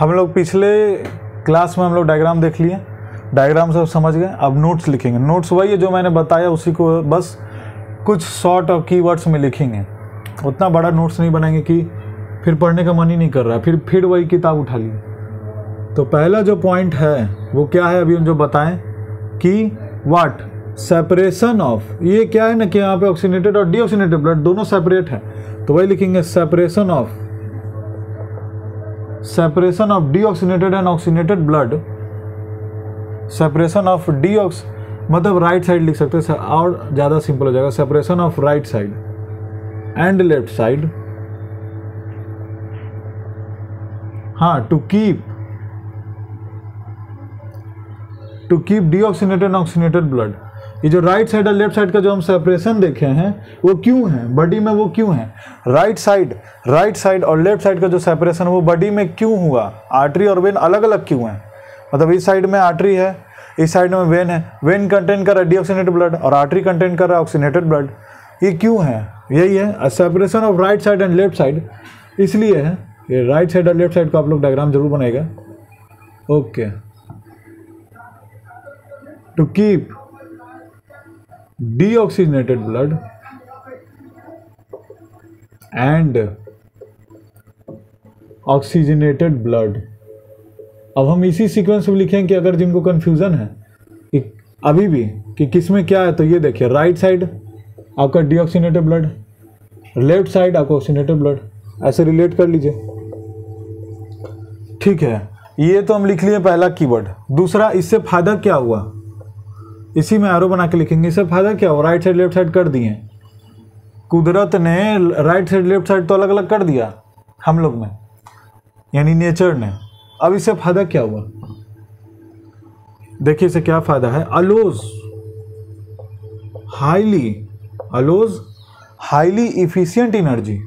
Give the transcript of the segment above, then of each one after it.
हम लोग पिछले क्लास में हम लोग डायग्राम देख लिए, डायग्राम सब समझ गए। अब नोट्स लिखेंगे। नोट्स वही है जो मैंने बताया, उसी को बस कुछ शॉर्ट और कीवर्ड्स में लिखेंगे। उतना बड़ा नोट्स नहीं बनाएंगे कि फिर पढ़ने का मन ही नहीं कर रहा, फिर वही किताब उठा ली। तो पहला जो पॉइंट है वो क्या है, अभी हम जो बताएं कि व्हाट सेपरेशन ऑफ, ये क्या है ना कि यहाँ पे ऑक्सीनेटेड और डीऑक्सीनेटेड ब्लड दोनों सेपरेट है, तो वही लिखेंगे separation of deoxygenated and oxygenated blood. Separation of deox मतलब राइट साइड लिख सकते हैं और ज़्यादा सिंपल हो जाएगा। Separation of right side and left side, हाँ, to keep deoxygenated and oxygenated blood. ये जो राइट साइड और लेफ्ट साइड का जो हम सेपरेशन देखे हैं वो क्यों है बॉडी में, वो क्यों है राइट साइड और लेफ्ट साइड का जो सेपरेशन है वो बॉडी में क्यों हुआ, आर्टरी और वेन अलग अलग क्यों है। मतलब इस साइड में आर्टरी है, इस साइड में वेन है, वेन कंटेन कर रहा है डीऑक्सीनेटेड ब्लड और आर्टरी कंटेन कर रहा है ऑक्सीनेटेड ब्लड। ये क्यों है, यही है separation of right side and left side, इसलिए है। ये राइट साइड और लेफ्ट साइड का आप लोग डायग्राम जरूर बनाएगा। Okay, to keep deoxygenated blood and oxygenated blood. अब हम इसी सीक्वेंस में लिखेंगे कि अगर जिनको कंफ्यूजन है कि अभी भी कि किस में क्या है, तो ये देखिए राइट साइड आपका डीऑक्सीनेटेड ब्लड, लेफ्ट साइड आपका ऑक्सीजनेटेड ब्लड, ऐसे रिलेट कर लीजिए। ठीक है, ये तो हम लिख लिए पहला कीवर्ड। दूसरा, इससे फायदा क्या हुआ, इसी में एरो बना के लिखेंगे। इससे फायदा क्या हुआ, राइट साइड लेफ्ट साइड कर दिए, कुदरत ने राइट साइड लेफ्ट साइड तो अलग अलग कर दिया हम लोग में, यानी नेचर ने। अब इससे फायदा क्या हुआ, देखिए इसे क्या फायदा है। Allows highly efficient energy,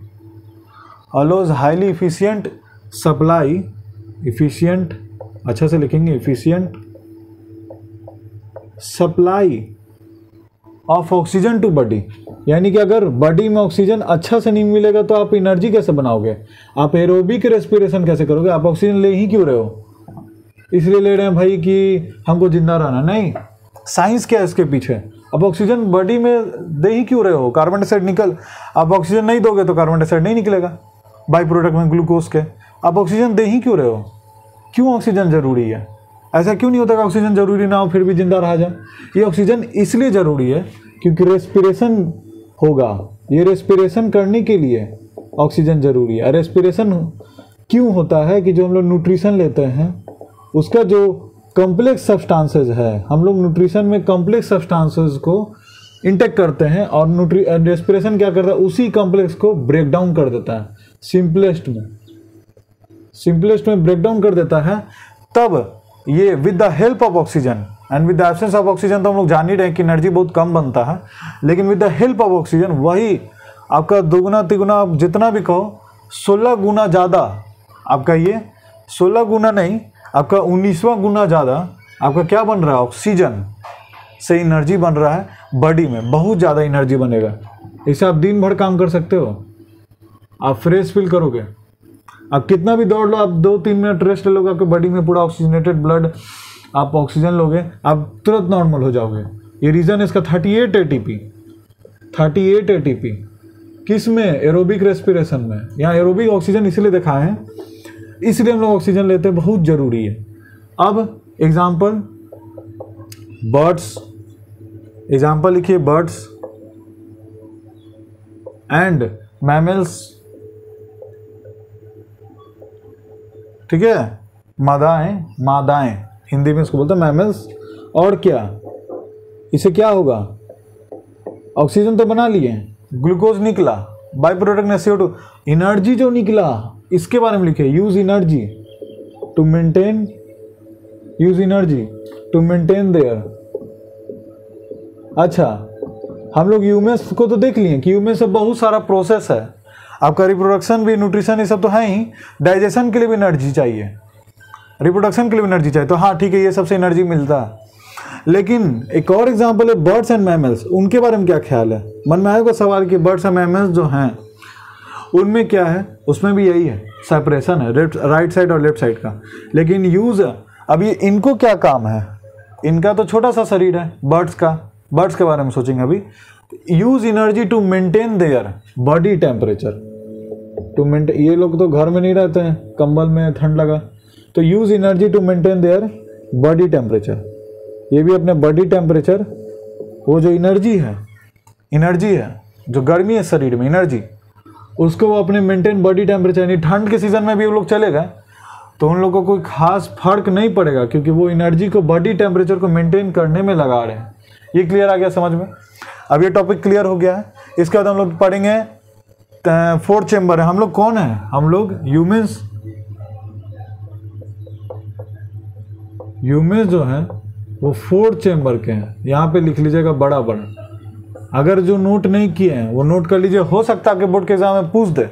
allows highly efficient supply, efficient अच्छा से लिखेंगे, efficient supply of oxygen to body. यानी कि अगर बॉडी में ऑक्सीजन अच्छा से नहीं मिलेगा तो आप एनर्जी कैसे बनाओगे, आप एरोबिक रेस्पिरेशन कैसे करोगे। आप ऑक्सीजन ले ही क्यों रहे हो, इसलिए ले रहे हैं भाई कि हमको जिंदा रहना, नहीं। साइंस क्या है इसके पीछे, अब ऑक्सीजन बॉडी में दे ही क्यों रहे हो, कार्बन डाइऑक्साइड निकल। आप ऑक्सीजन नहीं दोगे तो कार्बन डाइऑक्साइड नहीं निकलेगा बाई प्रोडक्ट में ग्लूकोज के। आप ऑक्सीजन दे ही क्यों रहे हो, क्यों ऑक्सीजन जरूरी है। ऐसा क्यों नहीं होता कि ऑक्सीजन जरूरी ना हो फिर भी जिंदा रहा जाए। ये ऑक्सीजन इसलिए जरूरी है क्योंकि रेस्पिरेशन होगा, ये रेस्पिरेशन करने के लिए ऑक्सीजन जरूरी है। रेस्पिरेशन क्यों होता है कि जो हम लोग न्यूट्रिशन लेते हैं उसका जो कॉम्प्लेक्स सब्सटेंसेस है, हम लोग न्यूट्रिशन में कॉम्प्लेक्स सब्सटेंसेस को इंटेक करते हैं और रेस्पिरेशन क्या करता है, उसी कॉम्प्लेक्स को ब्रेक डाउन कर देता है, सिंपलेस्ट में ब्रेक डाउन कर देता है। तब ये with the help of oxygen and with the absence of oxygen तो हम लोग जान ही रहे हैं कि एनर्जी बहुत कम बनता है, लेकिन with the help of oxygen वही आपका दुगुना तिगुना जितना भी कहो 16 गुना ज़्यादा आपका, ये 16 गुना नहीं आपका 19वां गुना ज़्यादा आपका क्या बन रहा है, ऑक्सीजन से एनर्जी बन रहा है बॉडी में, बहुत ज़्यादा एनर्जी बनेगा। इससे आप दिन भर काम कर सकते हो, आप फ्रेश फील करोगे। आप कितना भी दौड़ लो, आप 2-3 मिनट रेस्ट लोगे, आपके बॉडी में पूरा ऑक्सीजनेटेड ब्लड, आप ऑक्सीजन लोगे, आप तुरंत नॉर्मल हो जाओगे। ये रीज़न है इसका 38 ATP किस में, एरोबिक रेस्पिरेशन में। यहाँ एरोबिक ऑक्सीजन इसलिए दिखाए हैं, इसलिए हम लोग ऑक्सीजन लेते हैं, बहुत ज़रूरी है। अब एग्जाम्पल बर्ड्स, एग्जाम्पल लिखिए बर्ड्स एंड मैमल्स, ठीक है, मादाएं हिंदी में इसको बोलते हैं मैमल्स। और क्या, इसे क्या होगा, ऑक्सीजन तो बना लिए, ग्लूकोज निकला, बाई प्रोडक्ट ने CO2, एनर्जी जो निकला इसके बारे में लिखे, use energy to maintain their. अच्छा, हम लोग ह्यूमन्स को तो देख लिए कि ह्यूमन्स से बहुत सारा प्रोसेस है, आपका रिप्रोडक्शन भी, न्यूट्रिशन ये सब तो है ही, डाइजेशन के लिए भी एनर्जी चाहिए, रिप्रोडक्शन के लिए भी एनर्जी चाहिए, तो हाँ ठीक है, ये सबसे एनर्जी मिलता है। लेकिन एक और एग्जांपल है बर्ड्स एंड मैमल्स, उनके बारे में क्या ख्याल है। मन में आएगा सवाल कि बर्ड्स एंड मैमल्स जो हैं उनमें क्या है, उसमें भी यही है, सेपरेशन है राइट साइड और लेफ्ट साइड का। लेकिन यूज, अभी इनको क्या काम है, इनका तो छोटा सा शरीर है बर्ड्स का, बर्ड्स के बारे में सोचेंगे अभी। Use energy to maintain their body temperature, to maintain, ये लोग तो घर में नहीं रहते हैं, कंबल में ठंड लगा, तो use energy to maintain their body temperature, ये भी अपने बॉडी टेम्परेचर, वो जो एनर्जी है जो गर्मी है शरीर में एनर्जी, उसको वो अपने मेंटेन बॉडी टेम्परेचर, यानी ठंड के सीजन में भी वो लोग चले गए तो उन लोगों को कोई खास फर्क नहीं पड़ेगा, क्योंकि वो एनर्जी को बॉडी टेम्परेचर को मेंटेन करने में लगा रहे हैं। ये क्लियर आ गया समझ में? अब ये टॉपिक क्लियर हो गया है। इसके बाद हम लोग पढ़ेंगे 4 चेम्बर है। हम लोग कौन है? हम लोग ह्यूमंस जो है वो 4 चेम्बर के हैं। यहाँ पे लिख लीजिएगा बड़ा बड़ा, अगर जो नोट नहीं किए हैं वो नोट कर लीजिए, हो सकता है कि बोर्ड के एग्जाम में पूछ दे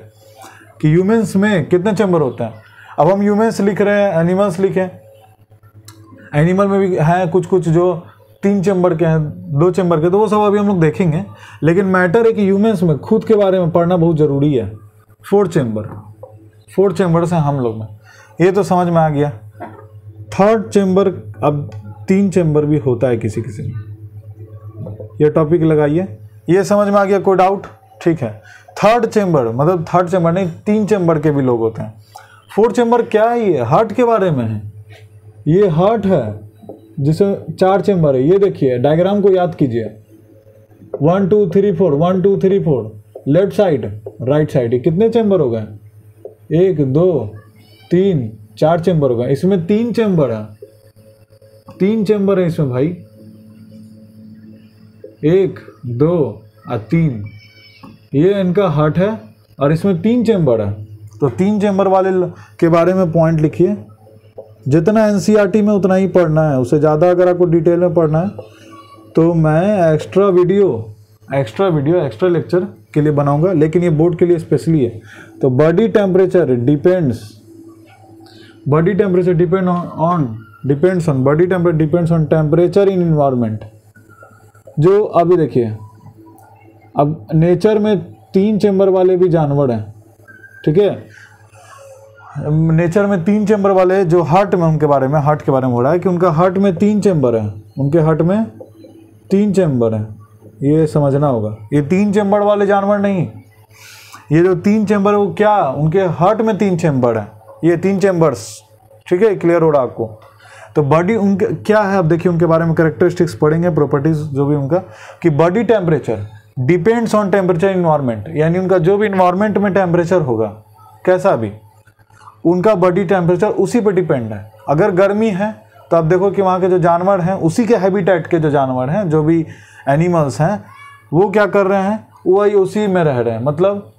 कि ह्यूमंस में कितने चेम्बर होते हैं। अब हम ह्यूमंस लिख रहे हैं, एनिमल्स लिखें, एनिमल में भी हैं कुछ कुछ जो 3 चेम्बर के हैं, 2 चेम्बर के, तो वो सब अभी हम लोग देखेंगे। लेकिन मैटर है कि ह्यूमंस में खुद के बारे में पढ़ना बहुत ज़रूरी है। 4 चेम्बर से हम लोग में, ये तो समझ में आ गया। 3rd चेम्बर, अब 3 चेम्बर भी होता है किसी किसी में, ये टॉपिक लगाइए, ये समझ में आ गया? कोई डाउट? ठीक है। 3rd चेम्बर मतलब 3rd चेम्बर नहीं, 3 चेम्बर के भी लोग होते हैं। 4 चेम्बर क्या है? ये हार्ट के बारे में है, ये हार्ट है जिसे 4 चेम्बर है। ये देखिए डायग्राम को याद कीजिए, 1 2 3 4, 1 2 3 4, लेफ्ट साइड राइट साइड, ये कितने चेम्बर हो गए? 1 2 3 4 चेम्बर हो गए। इसमें 3 चेम्बर है, 3 चेम्बर है इसमें भाई, 1 2 और 3, ये इनका हार्ट है और इसमें 3 चेम्बर है। तो 3 चेम्बर वाले के बारे में पॉइंट लिखिए। जितना एनसीईआरटी में उतना ही पढ़ना है, उससे ज़्यादा अगर आपको डिटेल में पढ़ना है तो मैं एक्स्ट्रा लेक्चर के लिए बनाऊंगा, लेकिन ये बोर्ड के लिए स्पेशली है। तो body temperature depends on temperature in environment. जो अभी देखिए, अब नेचर में 3 चेम्बर वाले भी जानवर हैं, ठीक है। नेचर में 3 चेम्बर वाले जो हार्ट में, उनके बारे में, हार्ट के बारे में हो रहा है कि उनका हार्ट में 3 चेम्बर है, उनके हार्ट में 3 चेम्बर है, ये समझना होगा। ये 3 चेम्बर वाले जानवर नहीं, ये जो 3 चेम्बर है वो क्या, उनके हार्ट में 3 चेम्बर है, ये 3 चेम्बर्स, ठीक है। क्लियर हो रहा है आपको? तो बॉडी उनके क्या है, अब देखिए उनके बारे में कैरेक्टरिस्टिक्स पढ़ेंगे, प्रॉपर्टीज जो भी उनका, कि body temperature depends on temperature environment, यानी उनका जो भी इन्वायरमेंट में टेम्परेचर होगा कैसा भी, उनका बॉडी टेम्परेचर उसी पे डिपेंड है। अगर गर्मी है तो आप देखो कि वहाँ के जो जानवर हैं, उसी के हैबिटेट के जो जानवर हैं, जो भी एनिमल्स हैं, वो क्या कर रहे हैं, वही उसी में रह रहे हैं। मतलब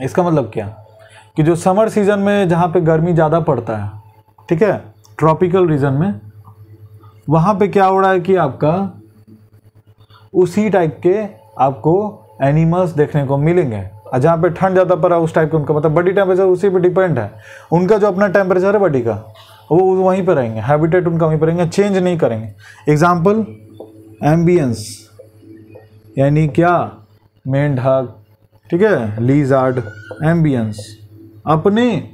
इसका मतलब क्या कि जो समर सीजन में जहाँ पे गर्मी ज़्यादा पड़ता है, ठीक है, ट्रॉपिकल रीजन में, वहाँ पे क्या हो रहा है कि आपका उसी टाइप के आपको एनिमल्स देखने को मिलेंगे। और जहाँ पे ठंड ज़्यादा पड़ा उस टाइप का उनका, मतलब बॉडी टेम्परेचर उसी पे डिपेंड है। उनका जो अपना टेम्परेचर है बॉडी का, वो वहीं पर रहेंगे, हैबिटेट उनका वहीं पर रहेंगे, चेंज नहीं करेंगे। एग्जाम्पल एम्बियंस, यानी क्या, मेंढक, ठीक है, लीजार्ड, एम्बियंस, अपने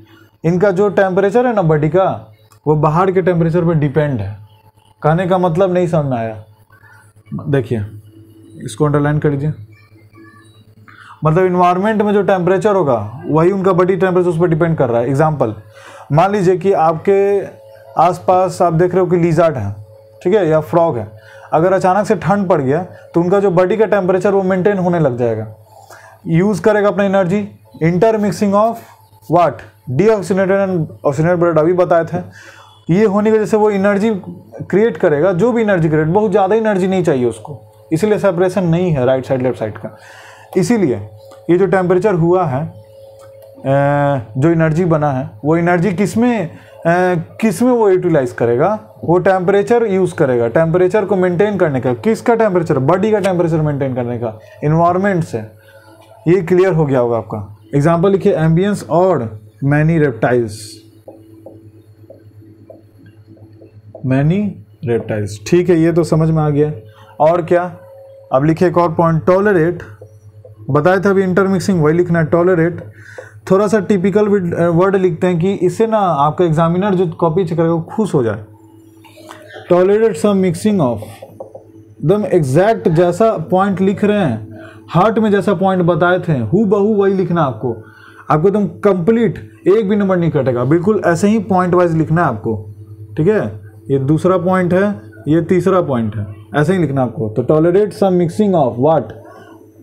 इनका जो टेम्परेचर है ना बॉडी का, वो बाहर के टेम्परेचर पर डिपेंड है। कहने का मतलब नहीं समझ में आया? देखिए इसको अंडरलाइन कर लीजिए। मतलब इन्वायरमेंट में जो टेम्परेचर होगा वही उनका बॉडी टेम्परेचर उस पर डिपेंड कर रहा है। एग्जांपल, मान लीजिए कि आपके आसपास आप देख रहे हो कि लिज़ार्ड है, ठीक है, या फ्रॉग है। अगर अचानक से ठंड पड़ गया तो उनका जो बॉडी का टेम्परेचर वो मेंटेन होने लग जाएगा, यूज़ करेगा अपना energy, intermixing of what, deoxygenated and oxygenated blood, अभी बताए थे। ये होने की वजह से वो एनर्जी क्रिएट करेगा, जो भी एनर्जी क्रिएट, बहुत ज़्यादा एनर्जी नहीं चाहिए उसको, इसीलिए सेपरेशन नहीं है राइट साइड लेफ्ट साइड का। इसीलिए ये जो टेम्परेचर हुआ है, जो एनर्जी बना है, वो एनर्जी किसमें वो यूटिलाइज करेगा, वो टेम्परेचर यूज़ करेगा, टेम्परेचर को मेंटेन करने का। किसका टेम्परेचर? बॉडी का टेम्परेचर मेंटेन करने का, इन्वायरमेंट से। ये क्लियर हो गया होगा आपका। एग्जाम्पल लिखिए, एम्बियंस और मैनी रेप्टाइल्स, ठीक है, ये तो समझ में आ गया। और क्या, अब लिखिए एक और पॉइंट, बताया था अभी इंटरमिक्सिंग, वही लिखना है। टॉलरेट थोड़ा सा टिपिकल वर्ड लिखते हैं कि इससे ना आपका एग्जामिनर जो कॉपी चेक करेगा वो खुश हो जाए। टॉलरेट सम मिक्सिंग ऑफ, एकदम एग्जैक्ट जैसा पॉइंट लिख रहे हैं, हार्ट में जैसा पॉइंट बताए थे हु बहू वही लिखना आपको एकदम कंप्लीट, एक भी नंबर नहीं कटेगा, बिल्कुल ऐसे ही पॉइंट वाइज लिखना है आपको, ठीक है। ये दूसरा पॉइंट है, ये तीसरा पॉइंट है, ऐसे ही लिखना आपको। तो tolerate some mixing of what,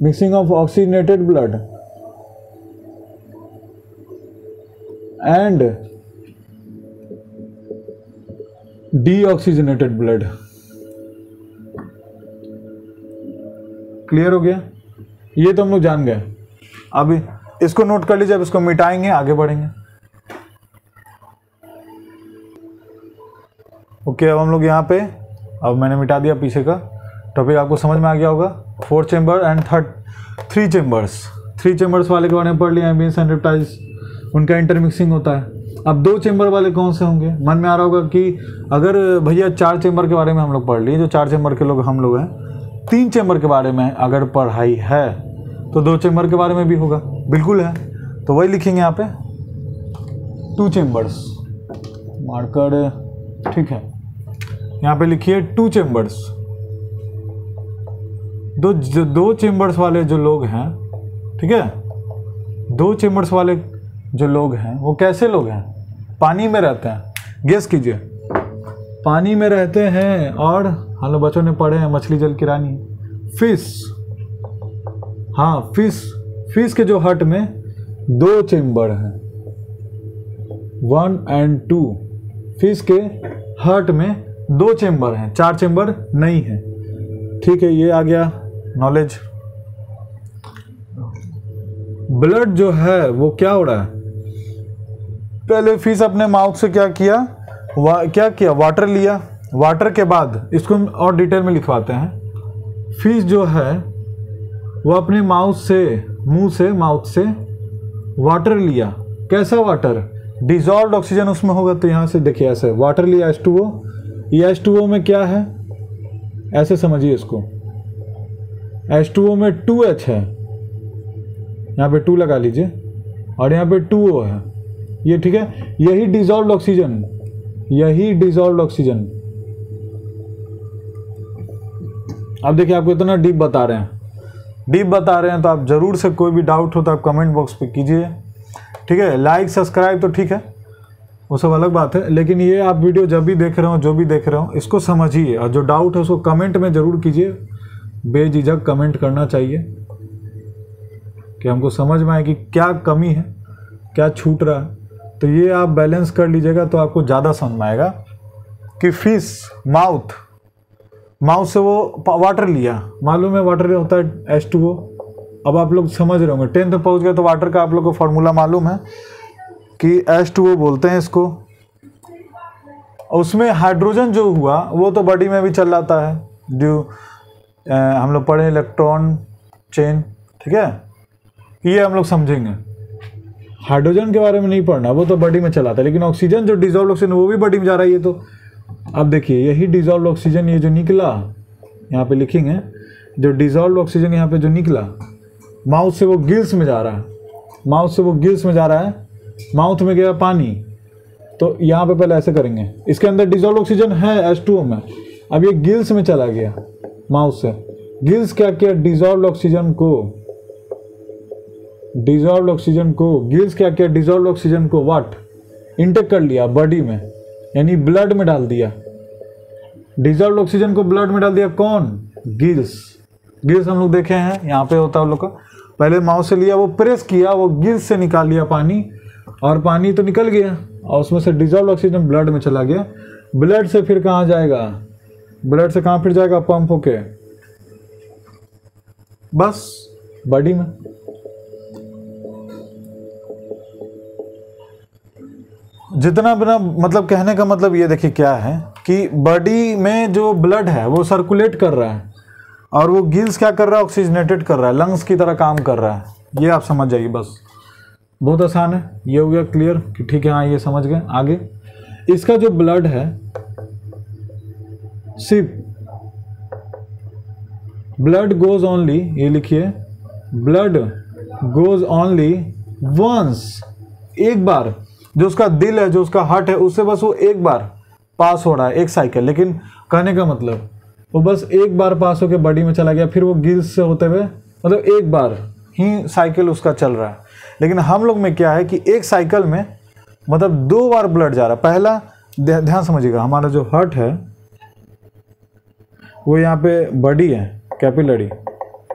mixing of oxygenated blood and deoxygenated blood. Clear हो गया? ये तो हम लोग जान गए। अब इसको नोट कर लीजिए, अब इसको मिटाएंगे, आगे बढ़ेंगे। ओके, अब हम लोग यहाँ पे, अब मैंने मिटा दिया पीछे का टॉपिक, आपको समझ में आ गया होगा। 4 चेंबर एंड 3 चेंबर्स, 3 चेंबर्स वाले के बारे में पढ़ लिया, एम्बियंस एंड रेप्टाइल्स, उनका इंटरमिक्सिंग होता है। अब 2 चेंबर वाले कौन से होंगे? मन में आ रहा होगा कि अगर भैया 4 चेंबर के बारे में हम लोग पढ़ लिए, जो 4 चेंबर के लोग हम लोग हैं, 3 चेंबर के बारे में अगर पढ़ाई है तो 2 चेंबर के बारे में भी होगा, बिल्कुल है। तो वही लिखेंगे यहाँ पे 2 चेंबर्स, मार्कर, ठीक है। यहाँ पे लिखिए 2 चेंबर्स। दो चेंबर्स वाले जो लोग हैं, ठीक है, 2 चेंबर्स वाले जो लोग हैं वो कैसे लोग हैं? पानी में रहते हैं। गेस कीजिए, पानी में रहते हैं, और हम लोग बच्चों ने पढ़े हैं मछली जल की रानी, फिश। हाँ, फिश के जो हार्ट में 2 चेंबर हैं, 1 and 2। फिश के हार्ट में 2 चेंबर हैं, 4 चेंबर नहीं है, ठीक है। ये आ गया नॉलेज। ब्लड जो है वो क्या हो रहा है? पहले फिश अपने माउथ से क्या किया, वाटर लिया, वाटर के बाद इसको हम और डिटेल में लिखवाते हैं। फिश जो है वो अपने माउथ से वाटर लिया। कैसा वाटर? डिजॉल्व्ड ऑक्सीजन उसमें होगा। तो यहाँ से देखिए, ऐसे वाटर लिया H2O, ये H2O में क्या है, ऐसे समझिए इसको, H2O में 2H है, यहाँ पे 2 लगा लीजिए, और यहाँ पे 2O है, ये ठीक है। यही डिजॉल्व्ड ऑक्सीजन। अब देखिए, आपको इतना डीप बता रहे हैं, तो आप जरूर से कोई भी डाउट हो तो आप कमेंट बॉक्स पे कीजिए, ठीक है। लाइक सब्सक्राइब तो ठीक है, वो सब अलग बात है, लेकिन ये आप वीडियो जब भी देख रहे हो, जो भी देख रहे हो, इसको समझिए, और जो डाउट है उसको कमेंट में जरूर कीजिए। बेझिझक कमेंट करना चाहिए कि हमको समझ में आए कि क्या कमी है, क्या छूट रहा है। तो ये आप बैलेंस कर लीजिएगा तो आपको ज़्यादा समझ में आएगा कि फिश माउथ से वो वाटर लिया, मालूम है वाटर होता है H2O। अब आप लोग समझ रहे होंगे, 10th पहुंच गए तो वाटर का आप लोग को फॉर्मूला मालूम है कि H2O बोलते हैं इसको। उसमें हाइड्रोजन जो हुआ वो तो बॉडी में भी चल जाता है, जो हम लोग पढ़े इलेक्ट्रॉन चेन, ठीक है, ये हम लोग समझेंगे। हाइड्रोजन के बारे में नहीं पढ़ना, वो तो बॉडी में चलाता है, लेकिन ऑक्सीजन जो डिजॉल्व ऑक्सीजन वो भी बॉडी में जा रहा है। ये तो अब देखिए, यही डिजॉल्व ऑक्सीजन, ये जो निकला, यहाँ पे लिखेंगे, जो डिजॉल्व ऑक्सीजन यहाँ पे जो निकला, माउथ से वो गिल्स में जा रहा है, माउथ में गया पानी। तो यहाँ पे पहले ऐसे करेंगे, इसके अंदर डिजॉल्व ऑक्सीजन है H2O में, अब ये गिल्स में चला गया माउथ से। गिल्स क्या किया? डिजॉल्व ऑक्सीजन को व्हाट, इनटेक कर लिया बॉडी में, यानी ब्लड में डाल दिया। डिजॉल्व ऑक्सीजन को ब्लड में डाल दिया कौन? गिल्स हम लोग देखे हैं, यहाँ पे होता है लोग का। पहले माउथ से लिया, वो प्रेस किया, वो गिल्स से निकाल लिया पानी, और पानी तो निकल गया, और उसमें से डिजॉल्व ऑक्सीजन ब्लड में चला गया। ब्लड से फिर कहाँ जाएगा? ब्लड से कहाँ फिर जाएगा? पंप होके बस बॉडी में। जितना बिना मतलब कहने का मतलब ये देखिए क्या है कि बॉडी में जो ब्लड है वो सर्कुलेट कर रहा है, और वो गिल्स क्या कर रहा है? ऑक्सीजनेटेड कर रहा है, लंग्स की तरह काम कर रहा है। ये आप समझ जाइए, बस बहुत आसान है। ये हो गया क्लियर कि ठीक है, हाँ ये समझ गए। आगे इसका जो ब्लड है, सिर्फ ब्लड गोज ओनली, ये लिखिए, ब्लड गोज ओनली वंस, एक बार, जो उसका दिल है, जो उसका हार्ट है, उससे बस वो एक बार पास हो रहा है, एक साइकिल। लेकिन कहने का मतलब वो बस एक बार पास होकर बॉडी में चला गया, फिर वो गिल्स से होते हुए, मतलब एक बार ही साइकिल उसका चल रहा है। लेकिन हम लोग में क्या है कि एक साइकिल में मतलब 2 बार ब्लड जा रहा है। पहला ध्यान समझिएगा, हमारा जो हार्ट है वो यहाँ पे बॉडी है, कैपिलरी,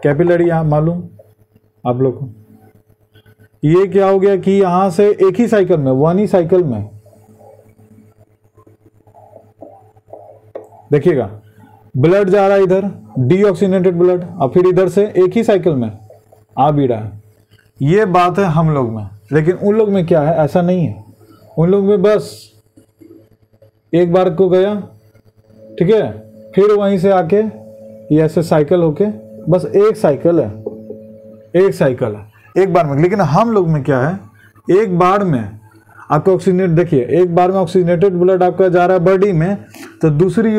कैपिलरी यहाँ मालूम आप लोग को। ये क्या हो गया कि यहां से एक ही साइकिल में, वन ही साइकिल में, देखिएगा ब्लड जा रहा है इधर, डीऑक्सीनेटेड ब्लड, और फिर इधर से एक ही साइकिल में आ भी रहा है। ये बात है हम लोग में। लेकिन उन लोग में क्या है, ऐसा नहीं है। उन लोग में बस एक बार को गया, ठीक है, फिर वहीं से आके ये ऐसे साइकिल होके, बस एक साइकिल है, एक साइकिल है एक बार में। लेकिन हम लोग में क्या है, एक बार में आपका ऑक्सीजनेट, देखिए एक बार में ऑक्सीजनेटेड ब्लड आपका जा रहा है बॉडी में, तो दूसरी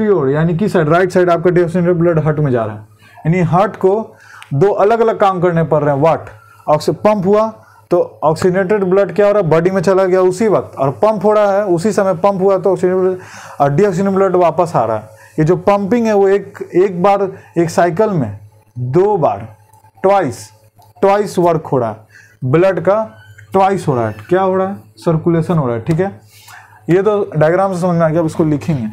ओर यानी कि साइड, राइट साइड आपका डीऑक्सीजनेटेड ब्लड हार्ट में जा रहा है। यानी हार्ट को 2 अलग अलग काम करने पड़ रहे हैं। वाट, पंप हुआ तो ऑक्सीजनेटेड ब्लड क्या हो रहा है, बॉडी में चला गया उसी वक्त, और पंप हो रहा है उसी समय, पंप हुआ तो ऑक्सीजनेटेड और डीऑक्सीजनेटेड ब्लड वापस आ रहा है। ये जो पंपिंग है वो एक बार, एक साइकिल में 2 बार, ट्वाइस वर्क हो रहा है, ब्लड का ट्वाइस हो रहा है। क्या हो रहा है, सर्कुलेशन हो रहा है, ठीक है। ये तो डायग्राम से समझ में आ गया, अब इसको लिखेंगे,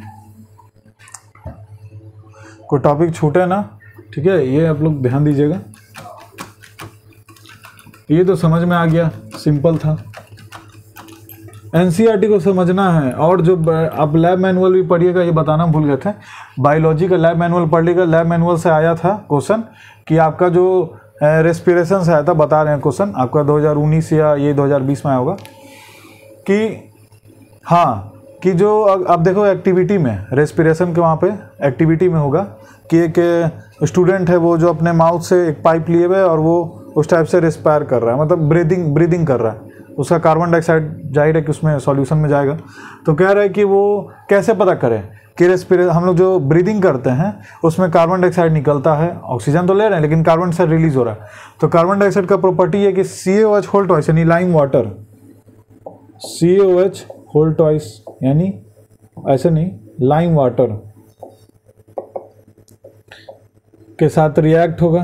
कोई टॉपिक छूटे ना, ठीक है, ये आप लोग ध्यान दीजिएगा। ये तो समझ में आ गया, सिंपल था। एनसीईआरटी को समझना है, और जो आप लैब मैनुअल भी पढ़िएगा, ये बताना भूल गए थे, बायोलॉजी का लैब मैनुअल पढ़ लीजिएगा। लैब मैनुअल से आया था क्वेश्चन कि आपका जो रेस्पिरेशन से आया था, बता रहे हैं क्वेश्चन आपका 2019 या ये 2020 में आया होगा कि हाँ, कि जो अब देखो एक्टिविटी में, रेस्पिरेशन के वहाँ पे एक्टिविटी में होगा कि एक स्टूडेंट है, वो जो अपने माउथ से एक पाइप लिए हुए और वो उस टाइप से रेस्पायर कर रहा है, मतलब ब्रीदिंग कर रहा है। उसका कार्बन डाइऑक्साइड जाहिर है कि उसमें सॉल्यूशन में जाएगा। तो कह रहा है कि वो कैसे पता करें कि हम लोग जो ब्रीदिंग करते हैं उसमें कार्बन डाइऑक्साइड निकलता है, ऑक्सीजन तो ले रहे हैं लेकिन कार्बन डाइऑक्साइड रिलीज हो रहा है। तो कार्बन डाइऑक्साइड का प्रॉपर्टी है कि CaOH होल ट्वाइस, यानी lime water, CaOH whole twice, यानी ऐसे नहीं, लाइम वाटर के साथ रिएक्ट होगा,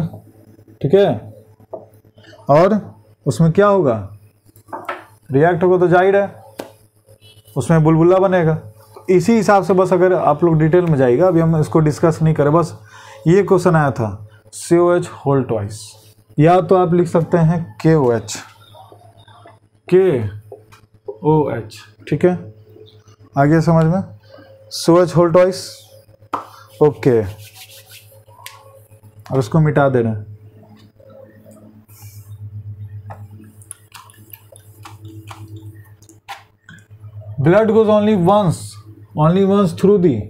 ठीक है, और उसमें क्या होगा, रिएक्ट होगा तो जाहिर है उसमें बुलबुला बनेगा। इसी हिसाब से बस अगर आप लोग डिटेल में जाइएगा, अभी हम इसको डिस्कस नहीं करें, बस ये क्वेश्चन आया था CaOH होल ट्वाइस, या तो आप लिख सकते हैं KOH, ठीक है, आगे समझ में, CaOH होल ट्वाइस, ओके, और उसको मिटा देना। Blood goes only once through the,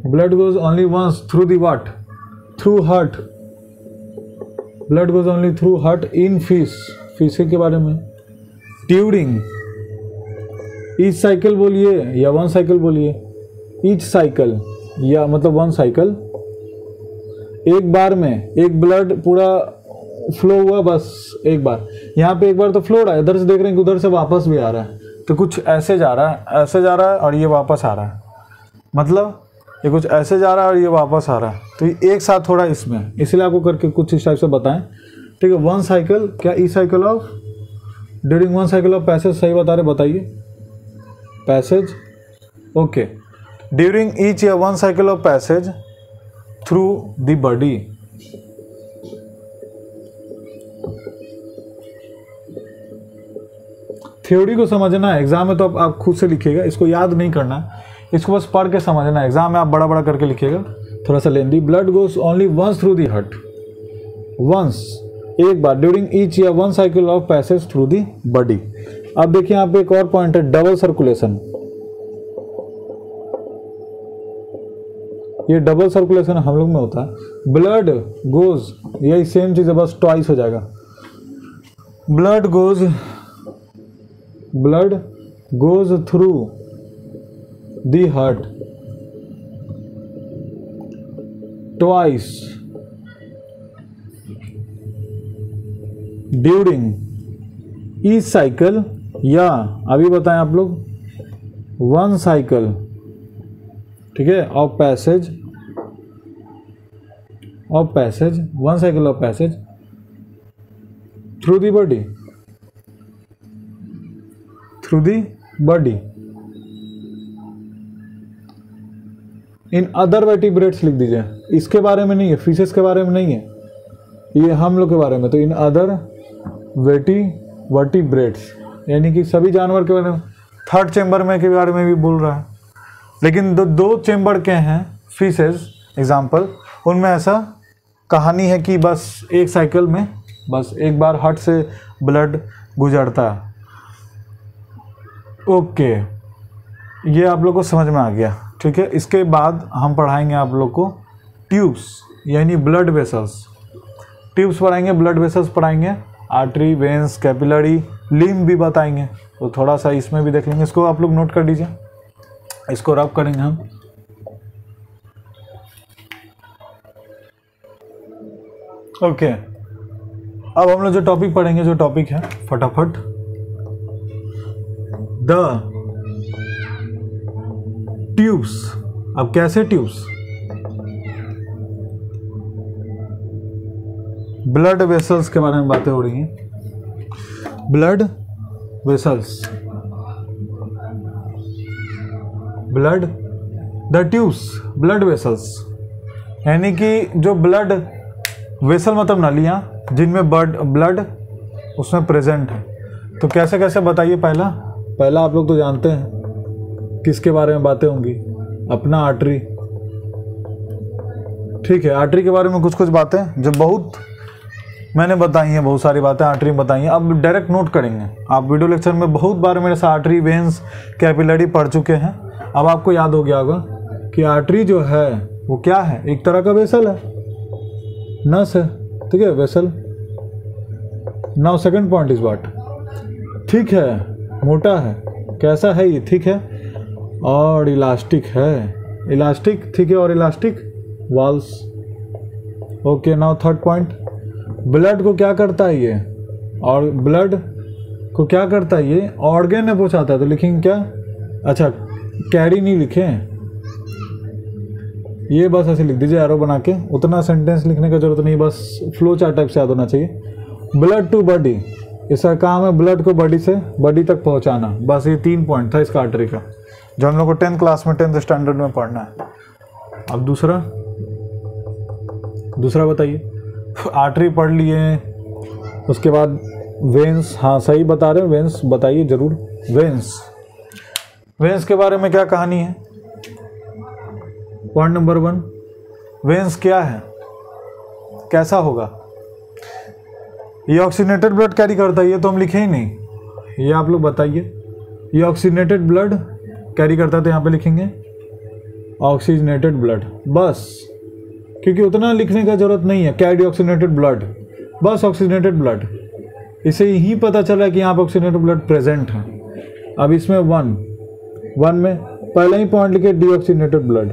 blood goes only once through the what? Through heart. Blood goes only through heart in fish के बारे में। During each cycle बोलिए या वन साइकिल बोलिए, each cycle या मतलब वन साइकिल, एक बार में एक ब्लड पूरा फ्लो हुआ, बस एक बार। यहाँ पे एक बार तो फ्लो हो रहा है, इधर से देख रहे हैं कि उधर से वापस भी आ रहा है, तो कुछ ऐसे जा रहा है, ऐसे जा रहा है और ये वापस आ रहा है, मतलब ये कुछ ऐसे जा रहा है और ये वापस आ रहा है, तो ये एक साथ हो रहा है इसमें, इसलिए आपको करके कुछ इस टाइप से बताएं, ठीक है। वन साइकिल क्या, ई cycle of, during one cycle of passage, सही बता रहे, बताइए पैसेज, ओके, ड्यूरिंग ईच या one cycle of passage through the body, theory को समझना है। एग्जाम में तो आप खुद से लिखिएगा, इसको याद नहीं करना है, इसको बस पढ़ के समझना है। एग्जाम में आप बड़ा बड़ा करके लिखिएगा, थोड़ा सा लेंदी। Blood goes only once through the heart, once, एक बार, ड्यूरिंग ईच या one cycle of passage through the body. अब देखिए यहाँ पे एक और पॉइंट है, डबल सर्कुलेशन। ये डबल सर्कुलेशन हम लोग में होता है। ब्लड गोज, यही सेम चीज है, बस ट्वाइस हो जाएगा। Blood goes through the heart twice during each cycle, या अभी बताएं आप लोग, वन साइकिल, ठीक है, of passage, one cycle of passage through the body in other vertebrates लिख दीजिए, इसके बारे में नहीं है, फिशेस के बारे में नहीं है, ये हम लोग के बारे में। तो इन अदर वर्टिब्रेट्स यानी कि सभी जानवर के बारे में, थर्ड चेम्बर में के बारे में भी बोल रहा है। लेकिन दो चेम्बर के हैं फिशेस एग्जाम्पल, उनमें ऐसा कहानी है कि बस एक साइकिल में बस एक बार हार्ट से ब्लड गुजरता है। ओके, ये आप लोग को समझ में आ गया, ठीक है। इसके बाद हम पढ़ाएंगे आप लोग को ट्यूब्स यानी ब्लड वेसल्स, ट्यूब्स पढ़ाएंगे, ब्लड वेसल्स पढ़ाएंगे, आर्टरी, वेन्स, कैपिलरी, लिम्ब भी बताएंगे। तो थोड़ा सा इसमें भी देख लेंगे, इसको आप लोग नोट कर लीजिए, इसको रब करेंगे हम। ओके, अब हम लोग जो टॉपिक पढ़ेंगे, जो टॉपिक है फटाफट, द ट्यूब्स। अब कैसे ट्यूब्स, ब्लड वेसल्स के बारे में बातें हो रही हैं। Blood vessels, blood, the tubes, blood vessels यानी कि जो ब्लड वेसल मतलब नलियां जिनमें ब्लड उसमें प्रेजेंट है। तो कैसे कैसे बताइए। पहला आप लोग तो जानते हैं किसके बारे में बातें होंगी, अपना आर्टरी, ठीक है। आर्टरी के बारे में कुछ बातें जो बहुत मैंने बताई हैं, बहुत सारी बातें आर्टरी में बताई हैं। अब डायरेक्ट नोट करेंगे, आप वीडियो लेक्चर में बहुत बार मेरे से आर्टरी, वेन्स, कैपिलरी पढ़ चुके हैं। अब आपको याद हो गया होगा कि आर्टरी जो है वो क्या है, एक तरह का वेसल है, नस है, ठीक है, vessel. Now second point is what, ठीक है, मोटा है, कैसा है ये, ठीक है, और इलास्टिक है, इलास्टिक, ठीक है, और elastic walls. Okay, now third point, blood को क्या करता है ये, और ब्लड को क्या करता है ये, ऑर्गन में पहुंचाता है। तो लिखेंगे क्या, अच्छा कैरी नहीं लिखे, ये बस ऐसे लिख दीजिए एरो बना के, उतना सेंटेंस लिखने का जरूरत नहीं, बस फ्लो चार्ट टाइप से याद होना चाहिए। ब्लड टू बॉडी, इसका काम है ब्लड को बॉडी से बॉडी तक पहुंचाना। बस ये 3 पॉइंट था इसका आर्टरी का, जो हम लोग को 10th क्लास में 10th स्टैंडर्ड में पढ़ना है। अब दूसरा बताइए। आर्टरी पढ़ लिए, उसके बाद वेन्स, हाँ सही बता रहे हो, वेन्स बताइए जरूर। वेन्स के बारे में क्या कहानी है। पॉइंट नंबर 1, वेन्स क्या है, कैसा होगा, ये ऑक्सीजनेटेड ब्लड कैरी करता है, ये तो हम लिखे ही नहीं, ये आप लोग बताइए। ये ऑक्सीजनेटेड ब्लड कैरी करता है, तो यहाँ पे लिखेंगे ऑक्सीजनेटेड ब्लड, बस, क्योंकि उतना लिखने का जरूरत नहीं है। कैरी ऑक्सीजनेटेड ब्लड, बस ऑक्सीजनेटेड ब्लड, इसे ही पता चला कि यहाँ पे ऑक्सीजनेटेड ब्लड प्रेजेंट है। अब इसमें वन में पहले ही पॉइंट लिखे डीऑक्सीजनेटेड ब्लड,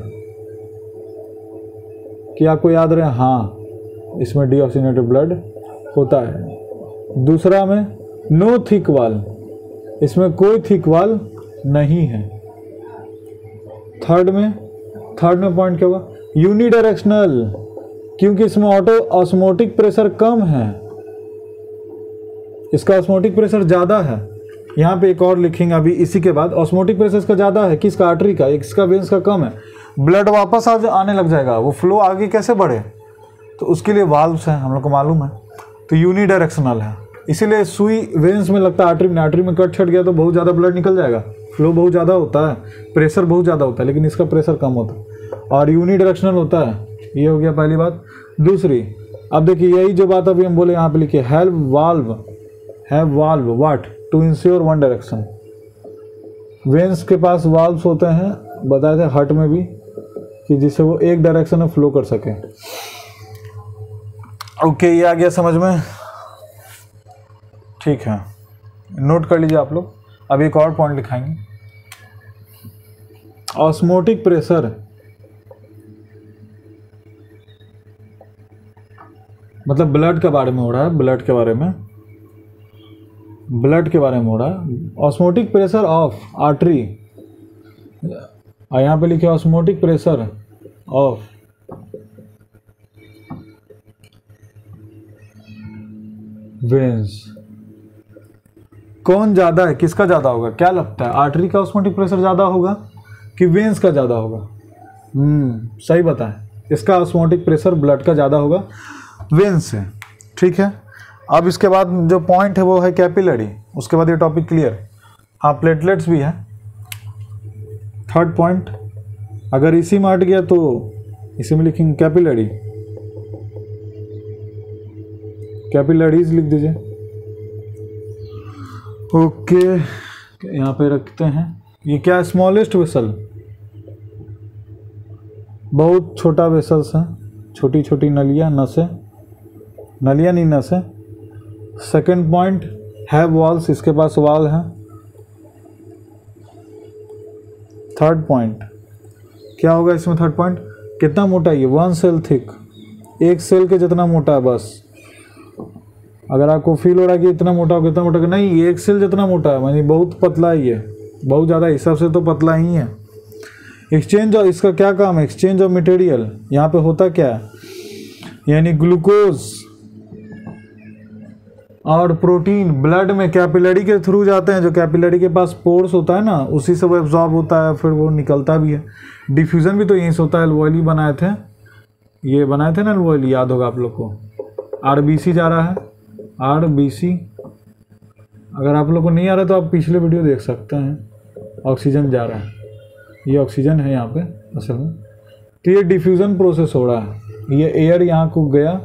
कि आपको याद रहे, हाँ इसमें डीऑक्सीजनेटेड ब्लड होता है। दूसरा में नो थिक वाल, इसमें कोई थिक वाल नहीं है। थर्ड में पॉइंट क्या होगा, यूनिडायरेक्शनल, क्योंकि इसमें ऑस्मोटिक प्रेशर कम है, इसका ऑस्मोटिक प्रेशर ज़्यादा है। यहाँ पे एक और लिखेंगे अभी इसी के बाद, ऑस्मोटिक प्रेशर इसका ज़्यादा है, किसका, आर्टरी का, इसका वेन्स का कम है। ब्लड वापस आने लग जाएगा, वो फ्लो आगे कैसे बढ़े, तो उसके लिए वाल्व्स हैं, हम लोग को मालूम है। तो यूनिडायरेक्शनल है, इसीलिए सुई वेन्स में लगता है, आर्टरी में कट छट गया तो बहुत ज़्यादा ब्लड निकल जाएगा, फ्लो बहुत ज़्यादा होता है, प्रेशर बहुत ज़्यादा होता है, लेकिन इसका प्रेशर कम होता है और यूनिडायरेक्शनल होता है। ये हो गया पहली बात। दूसरी, अब देखिए यही जो बात अभी हम बोले, यहाँ पे लिखिए have valve what, to ensure one direction. Veins के पास वाल्व्स होते हैं, बताए थे हार्ट में भी, कि जिससे वो एक डायरेक्शन में फ्लो कर सके। ओके, ये आ गया समझ में, ठीक है, नोट कर लीजिए आप लोग। अब एक और पॉइंट लिखाएंगे, ऑस्मोटिक प्रेशर, मतलब ब्लड के बारे में हो रहा है, ब्लड के बारे में। ब्लड के बारे में हो रहा है। ऑस्मोटिक प्रेशर ऑफ आर्टरी, यहाँ पे लिखे ऑस्मोटिक प्रेशर ऑफ वेन्स कौन ज़्यादा है, किसका ज़्यादा होगा, क्या लगता है, आर्टरी का ऑस्मोटिक प्रेशर ज़्यादा होगा कि वेन्स का ज़्यादा होगा? सही बताएं, इसका ऑस्मोटिक प्रेशर ब्लड का ज़्यादा होगा वेन्स से। ठीक है, अब इसके बाद जो पॉइंट है वो है कैपिलरी, उसके बाद ये टॉपिक क्लियर। हाँ, प्लेटलेट्स भी है, थर्ड पॉइंट। अगर इसी में हट गया तो इसी में लिखेंगे कैपिलरी, कैपिलरीज लिख दीजिए। ओके, यहाँ पे रखते हैं। ये क्या, स्मॉलेस्ट वेसल, बहुत छोटा वेसल्स है, छोटी छोटी नलियाँ, नसें, नलियाँ नहीं नसें। सेकंड पॉइंट हैव वॉल्स, इसके पास वाल है। थर्ड पॉइंट क्या होगा इसमें, थर्ड पॉइंट कितना मोटा है ये, 1 सेल थिक, एक सेल के जितना मोटा है बस। अगर आपको फील हो रहा है कि इतना मोटा हो, कितना मोटा, नहीं, ये एक सेल जितना मोटा है, यानी बहुत पतला ही है, बहुत ज़्यादा हिसाब से तो पतला ही है। एक्सचेंज, और इसका क्या काम है, एक्सचेंज ऑफ मटेरियल। यहाँ पे होता क्या है, यानी ग्लूकोज और प्रोटीन ब्लड में कैपिलरी के थ्रू जाते हैं। जो कैपिलरी के पास पोर्स होता है ना, उसी से वो एब्जॉर्ब होता है, फिर वो निकलता भी है। डिफ्यूज़न भी तो यहीं से होता है। एल्वोइली बनाए थे, ये बनाए थे ना एल्वोइली, याद होगा आप लोग को। आरबीसी जा रहा है, आरबीसी। अगर आप लोग को नहीं आ रहा तो आप पिछले वीडियो देख सकते हैं। ऑक्सीजन जा रहा है, ये ऑक्सीजन है यहाँ पे असल में। तो ये डिफ्यूज़न प्रोसेस हो रहा है, ये एयर यहाँ को गया,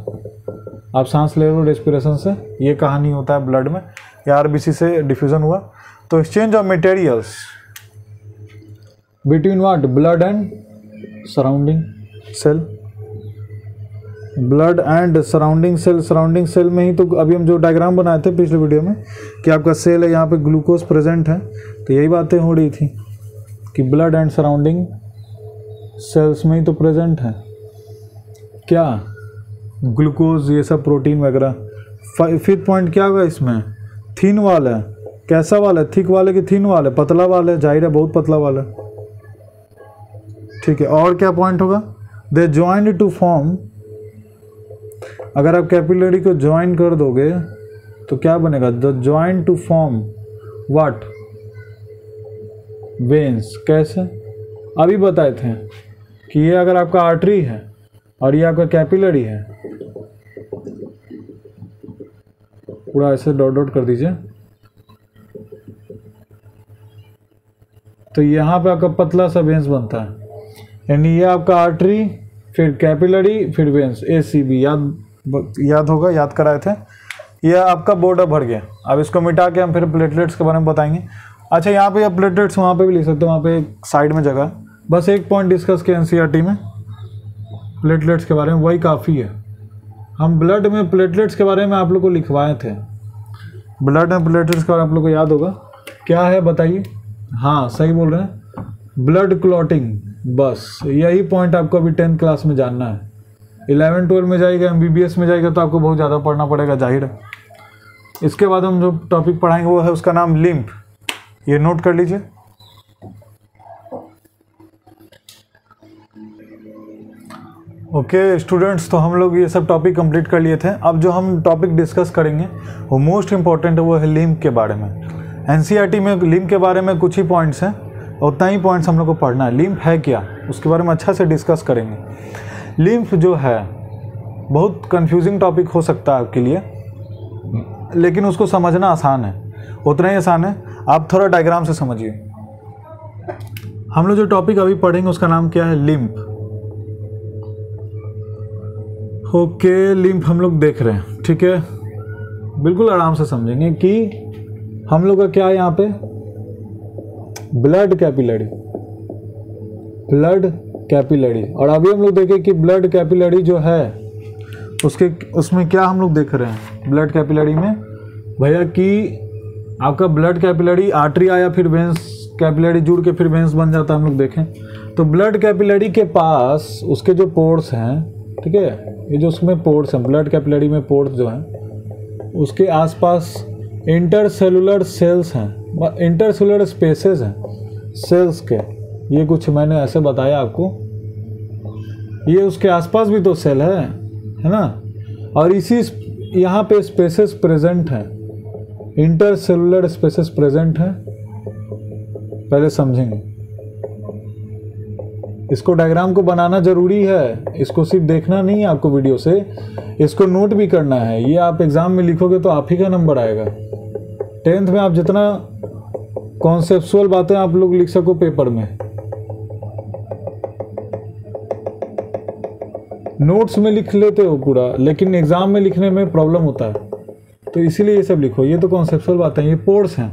आप सांस ले रहे हो रेस्पिरेशन से, ये कहानी होता है ब्लड में, या आरबीसी से डिफ्यूज़न हुआ। तो exchange of materials between what, blood and surrounding cell, blood and surrounding cell. Surrounding cell में ही तो अभी हम जो डायग्राम बनाए थे पिछले वीडियो में कि आपका सेल है, यहाँ पे ग्लूकोज प्रेजेंट है, तो यही बातें हो रही थी कि ब्लड एंड सराउंडिंग सेल्स में ही तो प्रेजेंट है क्या, ग्लूकोज, ये सब प्रोटीन वगैरह। फिफ्थ पॉइंट क्या होगा इसमें, थिन वाल है। कैसा वाल है, थिक वाल है कि थिन वाल है, पतला वाल है, जाहिर है बहुत पतला वाल है। ठीक है, और क्या पॉइंट होगा, दे ज्वाइंट टू फॉर्म। अगर आप कैपिलरी को ज्वाइन कर दोगे तो क्या बनेगा, the joint to form what, veins. कैसे, अभी बताए थे कि ये अगर आपका आर्टरी है और ये आपका कैपिलरी है, पूरा ऐसे डॉट डॉट कर दीजिए, तो यहाँ पे आपका पतला सा वेन्स बनता है। यानी ये आपका आर्टरी, फिर कैपिलरी, फिर वेन्स, ACB, याद होगा, याद कराए थे। ये आपका बॉर्डर भर गया। अब इसको मिटा के हम फिर प्लेटलेट्स के बारे में बताएंगे। अच्छा, यहाँ पे आप प्लेटलेट्स वहाँ पे भी लिख सकते हो, वहाँ पे एक साइड में जगह। बस एक पॉइंट डिस्कस किया NCERT में प्लेटलेट्स के बारे में, वही काफ़ी है। हम ब्लड में प्लेटलेट्स के बारे में आप लोग को लिखवाए थे। ब्लड में प्लेटलेट्स का आप लोग को याद होगा क्या है, बताइए। हाँ, सही बोल रहे हैं, ब्लड क्लॉटिंग। बस यही पॉइंट आपको अभी 10th क्लास में जानना है। 11 12 में जाएगा, MBBS में जाएगा तो आपको बहुत ज़्यादा पढ़ना पड़ेगा, जाहिर है। इसके बाद हम जो टॉपिक पढ़ाएंगे वो है, उसका नाम लिम्फ। ये नोट कर लीजिए। ओके स्टूडेंट्स, तो हम लोग ये सब टॉपिक कंप्लीट कर लिए थे। अब जो हम टॉपिक डिस्कस करेंगे वो मोस्ट इंपॉर्टेंट है, वो है लिम्फ के बारे में। NCERT में लिम्फ के बारे में कुछ ही पॉइंट्स हैं, उतना ही पॉइंट्स हम लोग को पढ़ना है। लिम्फ है क्या, उसके बारे में अच्छा से डिस्कस करेंगे। लिम्फ जो है बहुत कंफ्यूजिंग टॉपिक हो सकता है आपके लिए, लेकिन उसको समझना आसान है, उतना ही आसान है। आप थोड़ा डायग्राम से समझिए। हम लोग जो टॉपिक अभी पढ़ेंगे उसका नाम क्या है, लिम्फ। ओके, लिम्फ हम लोग देख रहे हैं, ठीक है। बिल्कुल आराम से समझेंगे कि हम लोग का क्या है यहाँ पे, ब्लड कैपिलरी, ब्लड कैपिलरी। और अभी हम लोग देखें कि ब्लड कैपिलरी जो है उसमें क्या हम लोग देख रहे हैं ब्लड कैपिलरी में, भैया कि आपका ब्लड कैपिलरी, आर्टरी आया, फिर वेंस, कैपिलरी जुड़ के फिर वेंस बन जाता है। हम लोग देखें तो ब्लड कैपिलरी के पास उसके जो पोर्स हैं, ठीक है, ये जो उसमें पोर्स हैं, ब्लड कैपिलरी में पोर्स जो हैं, उसके आसपास इंटरसेलुलर सेल्स हैं, इंटरसेलुलर स्पेसेस हैं सेल्स के। ये कुछ मैंने ऐसे बताया आपको, ये उसके आसपास भी तो सेल है ना। और इसी यहाँ पे स्पेसेस प्रेजेंट हैं, इंटरसेलुलर स्पेसेस प्रेजेंट हैं, पहले समझेंगे। इसको डायग्राम को बनाना जरूरी है, इसको सिर्फ देखना नहीं है आपको वीडियो से, इसको नोट भी करना है। ये आप एग्जाम में लिखोगे तो आप ही का नंबर आएगा। 10th में आप जितना कॉन्सेप्चुअल बातें आप लोग लिख सको पेपर में, नोट्स में लिख लेते हो पूरा, लेकिन एग्जाम में लिखने में प्रॉब्लम होता है, तो इसीलिए ये सब लिखो। ये तो कॉन्सेप्चुअल बातें हैं, ये पोर्स हैं।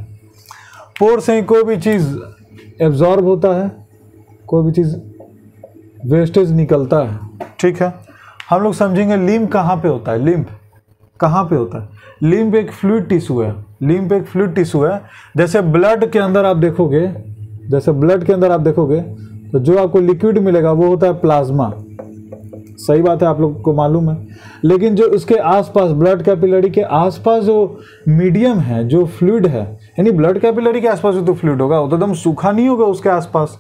पोर्स हैं, कोई भी चीज़ एब्जॉर्ब होता है, कोई भी चीज़ वेस्टेज निकलता है, ठीक है। हम लोग समझेंगे लिम्फ कहाँ पे होता है, लिम्फ कहाँ पे होता है। लिम्फ एक फ्लूइड टिश्यू है, लिम्फ एक फ्लूइड टिश्यू है। जैसे ब्लड के अंदर आप देखोगे, जैसे ब्लड के अंदर आप देखोगे तो जो आपको लिक्विड मिलेगा वो होता है प्लाज्मा, सही बात है, आप लोग को मालूम है। लेकिन जो उसके आसपास, ब्लड कैपिलरी के आसपास जो मीडियम है, जो फ्लूइड है, यानी ब्लड कैपिलरी के आसपास जो तो फ्लूइड होगा, वो तो एकदम सूखा नहीं होगा उसके आसपास,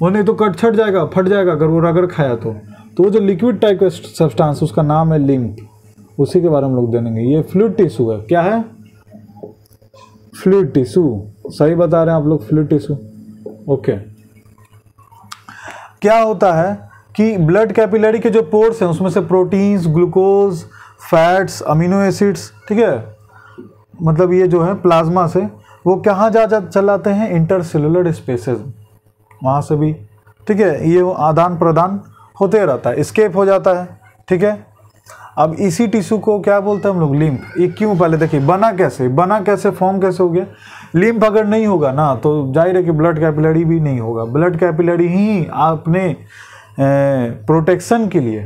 वो नहीं तो कट छट जाएगा, फट जाएगा अगर वो रगड़ खाया तो वो जो लिक्विड टाइप का सब्सटेंस उसका नाम है लिम्फ, उसी के बारे में हम लोग जानेंगे। ये फ्लूइड टिश्यू है, क्या है, फ्लूइड टिश्यू, सही बता रहे हैं आप लोग, फ्लूइड टिश्यू। ओके, क्या होता है कि ब्लड कैपिलरी के जो पोर्स हैं उसमें से proteins, glucose, fats, amino acids, ठीक है, मतलब ये जो है प्लाज्मा से वो कहाँ जा चलाते हैं, इंटरसेलुलर स्पेसेस, वहाँ से भी, ठीक है, ये आदान प्रदान होते रहता है, एस्केप हो जाता है, ठीक है। अब इसी टिश्यू को क्या बोलते हैं हम लोग, लिम्फ। ये क्यों, पहले देखिए बना कैसे, फॉर्म कैसे हो गया। लिम्फ अगर नहीं होगा ना तो जाहिर है कि ब्लड कैपिलरी भी नहीं होगा। ब्लड कैपिलरी ही अपने प्रोटेक्शन के लिए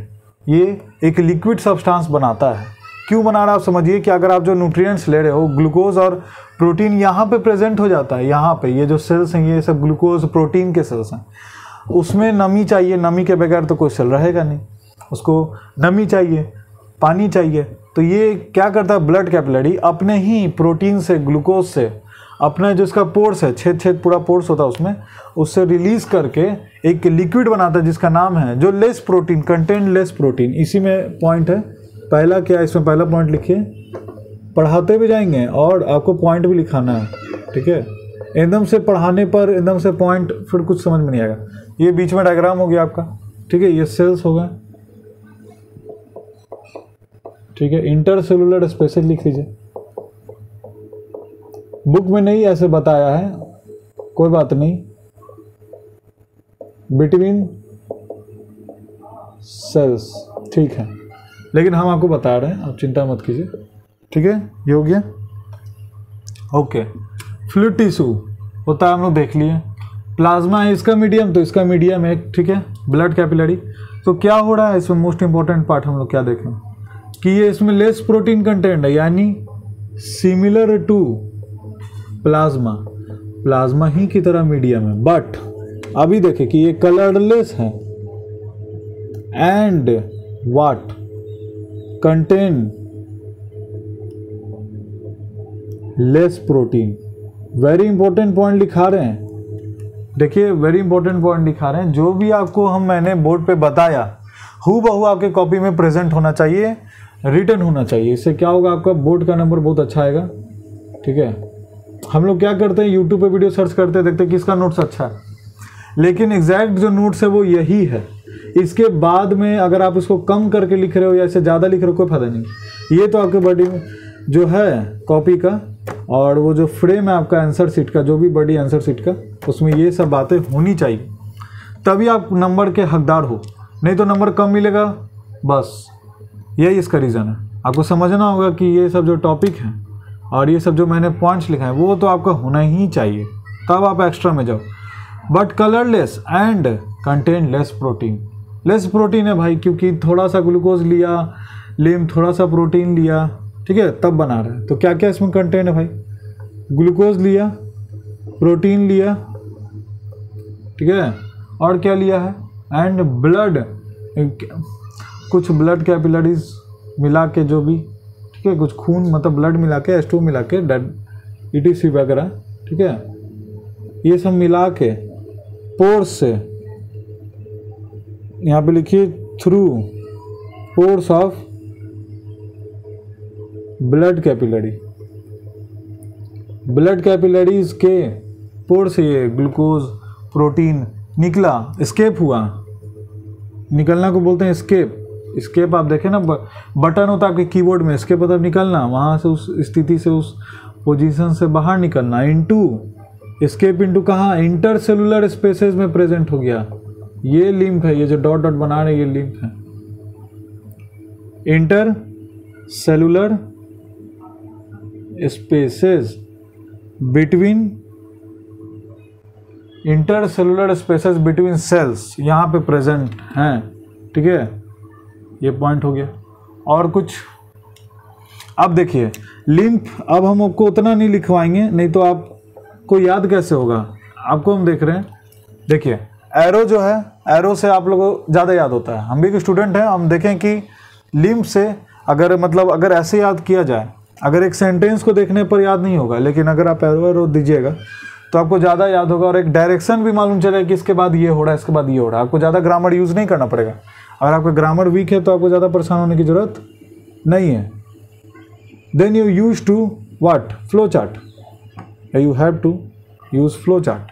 ये एक लिक्विड सब्सटेंस बनाता है। क्यों बना रहा है आप समझिए कि अगर आप जो न्यूट्रिएंट्स ले रहे हो, ग्लूकोज और प्रोटीन यहाँ पे प्रेजेंट हो जाता है, यहाँ पे ये जो सेल्स हैं ये सब ग्लूकोज प्रोटीन के सेल्स हैं, उसमें नमी चाहिए, नमी के बगैर तो कोई सेल रहेगा नहीं, उसको नमी चाहिए, पानी चाहिए। तो ये क्या करता है, ब्लड कैपिलरी अपने ही प्रोटीन से, ग्लूकोज से, अपना जो इसका पोर्स है, छेद पूरा पोर्स होता है उसमें, उससे रिलीज करके एक लिक्विड बनाता है जिसका नाम है, जो less protein, content less protein. इसी में पॉइंट है पहला, क्या इसमें पहला पॉइंट लिखिए, पढ़ाते भी जाएंगे और आपको पॉइंट भी लिखाना है, ठीक है। एकदम से पढ़ाने पर एकदम से पॉइंट फिर कुछ समझ में नहीं आएगा। ये बीच में डायग्राम हो गया आपका, ठीक है, ये सेल्स हो गए, ठीक है। इंटरसेलुलर स्पेसेस लिख लीजिए, बुक में नहीं ऐसे बताया है, कोई बात नहीं, बिटवीन सेल्स, ठीक है, लेकिन हम आपको बता रहे हैं, आप चिंता मत कीजिए, ठीक है। ये हो गया, ओके। फ्लूइड टिश्यू होता है, हम लोग देख लिए। प्लाज्मा है इसका मीडियम, तो इसका मीडियम है, ठीक है, ब्लड कैपिलरी। तो क्या हो रहा है इसमें, मोस्ट इंपॉर्टेंट पार्ट हम लोग क्या देखें कि ये इसमें लेस प्रोटीन कंटेंट है, यानी सिमिलर टू प्लाज्मा, प्लाज्मा ही की तरह मीडियम है। बट अभी देखें कि ये कलरलेस है and what contain less protein. Very important point लिखा रहे हैं, देखिए वेरी इंपॉर्टेंट पॉइंट दिखा रहे हैं। जो भी आपको मैंने बोर्ड पे बताया हूबहू आपके कॉपी में प्रेजेंट होना चाहिए, रिटन होना चाहिए। इससे क्या होगा, आपका बोर्ड का नंबर बहुत अच्छा आएगा, ठीक है। हम लोग क्या करते हैं, यूट्यूब पे वीडियो सर्च करते हैं, देखते हैं किसका नोट्स अच्छा है, लेकिन एग्जैक्ट जो नोट्स है वो यही है। इसके बाद में अगर आप इसको कम करके लिख रहे हो या इससे ज़्यादा लिख रहे हो, कोई फायदा नहीं। ये तो आपके बॉडी में जो है कॉपी का, और वो जो फ्रेम है आपका आंसर शीट का, जो भी बड़ी आंसर शीट का, उसमें ये सब बातें होनी चाहिए, तभी आप नंबर के हकदार हो, नहीं तो नंबर कम मिलेगा। बस यही इसका रीज़न है। आपको समझना होगा कि ये सब जो टॉपिक हैं और ये सब जो मैंने पॉइंट्स लिखा है वो तो आपका होना ही चाहिए, तब आप एक्स्ट्रा में जाओ। But colourless and contain less protein, less protein है भाई, क्योंकि थोड़ा सा ग्लूकोज लिया, लिम्फ थोड़ा सा प्रोटीन लिया, ठीक है, तब बना रहे हैं। तो क्या क्या इसमें कंटेंट है भाई, ग्लूकोज लिया, प्रोटीन लिया, ठीक है, और क्या लिया है, एंड ब्लड, कुछ ब्लड कैपिलरीज मिला के, जो भी, ठीक है, कुछ खून मतलब ब्लड मिला के, H2 मिला के ETC वगैरह, ठीक है, ये सब मिला के पोर्स से, यहाँ पे लिखिए through pores of blood capillary, blood capillaries के पोर से ये ग्लूकोज प्रोटीन निकला, स्केप हुआ, निकलना को बोलते हैं स्केप। स्केप आप देखें ना, बटन होता है आपके कीबोर्ड में, स्केप मतलब निकलना, वहाँ से उस स्थिति से उस पोजीशन से बाहर निकलना। इनटू, स्केप इनटू कहाँ, इंटरसेलुलर स्पेसेस में प्रेजेंट हो गया। ये लिम्फ है, ये जो डॉट डॉट बना रहे ये लिम्फ है। Intercellular spaces between, intercellular spaces between cells यहाँ पे प्रेजेंट हैं, ठीक है, ये पॉइंट हो गया। और कुछ अब देखिए लिम्फ, अब हम आपको उतना नहीं लिखवाएंगे, नहीं तो आपको याद कैसे होगा। आपको हम देख रहे हैं, देखिए एरो जो है, एरो से आप लोगों को ज़्यादा याद होता है। हम भी एक स्टूडेंट हैं, हम देखें कि लिम्फ से अगर मतलब अगर ऐसे याद किया जाए, अगर एक सेंटेंस को देखने पर याद नहीं होगा, लेकिन अगर आप एरो एरो दीजिएगा तो आपको ज़्यादा याद होगा और एक डायरेक्शन भी मालूम चलेगा कि इसके बाद ये हो रहा है, इसके बाद ये हो रहा है। आपको ज़्यादा ग्रामर यूज़ नहीं करना पड़ेगा। अगर आपका ग्रामर वीक है तो आपको ज़्यादा परेशान होने की ज़रूरत नहीं है। Then you use to what, flow chart, you have to use flow chart,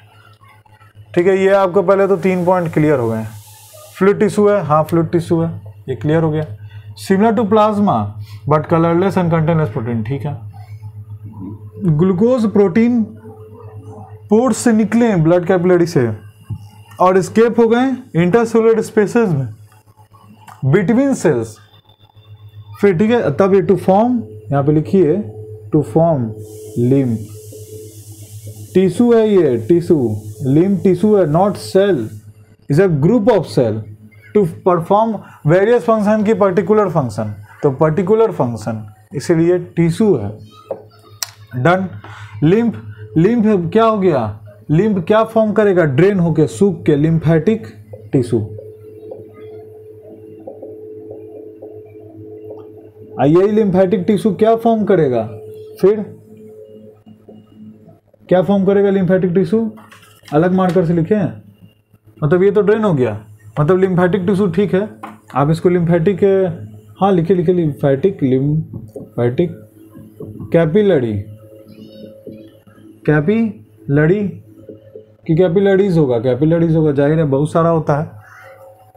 ठीक है। ये आपको पहले तो 3 पॉइंट क्लियर हो गए। फ्लूइड टिश्यू है, हाँ फ्लूइड टिश्यू है, ये क्लियर हो गया। Similar to plasma but colourless and contains less protein, ठीक है। ग्लूकोज प्रोटीन पोर्स से निकले ब्लड कैपिलरी से और स्केप हो गए इंटरसेलुलर स्पेसेस में बिटवीन सेल्स, फिर ठीक है, तब ये टू फॉर्म, यहाँ पे लिखिए टू फॉर्म लिम्फ टिश्यू है। ये टिश्यू लिम्फ टिश्यू है, not cell, is a group of cell to perform various function की पर्टिकुलर फंक्शन, तो पर्टिकुलर फंक्शन इसलिए टिश्यू है। डन। लिम्फ, लिम्फ क्या हो गया, लिम्फ क्या फॉर्म करेगा, ड्रेन होके सूख के लिम्फेटिक टिश्यू। यही लिम्फेटिक टिश्यू क्या फॉर्म करेगा, फिर क्या फॉर्म करेगा लिम्फेटिक टिश्यू, अलग मार्कर से लिखे हैं, मतलब ये तो ड्रेन हो गया, मतलब लिम्फेटिक टिश्यू, ठीक है। आप इसको लिम्फेटिक, हाँ लिखे लिखे, लिम्फेटिक, लिम्फेटिक कैपिलरी, कैपिलरी कि कैपिलरीज होगा, कैपिलरीज होगा, जाहिर है बहुत सारा होता है,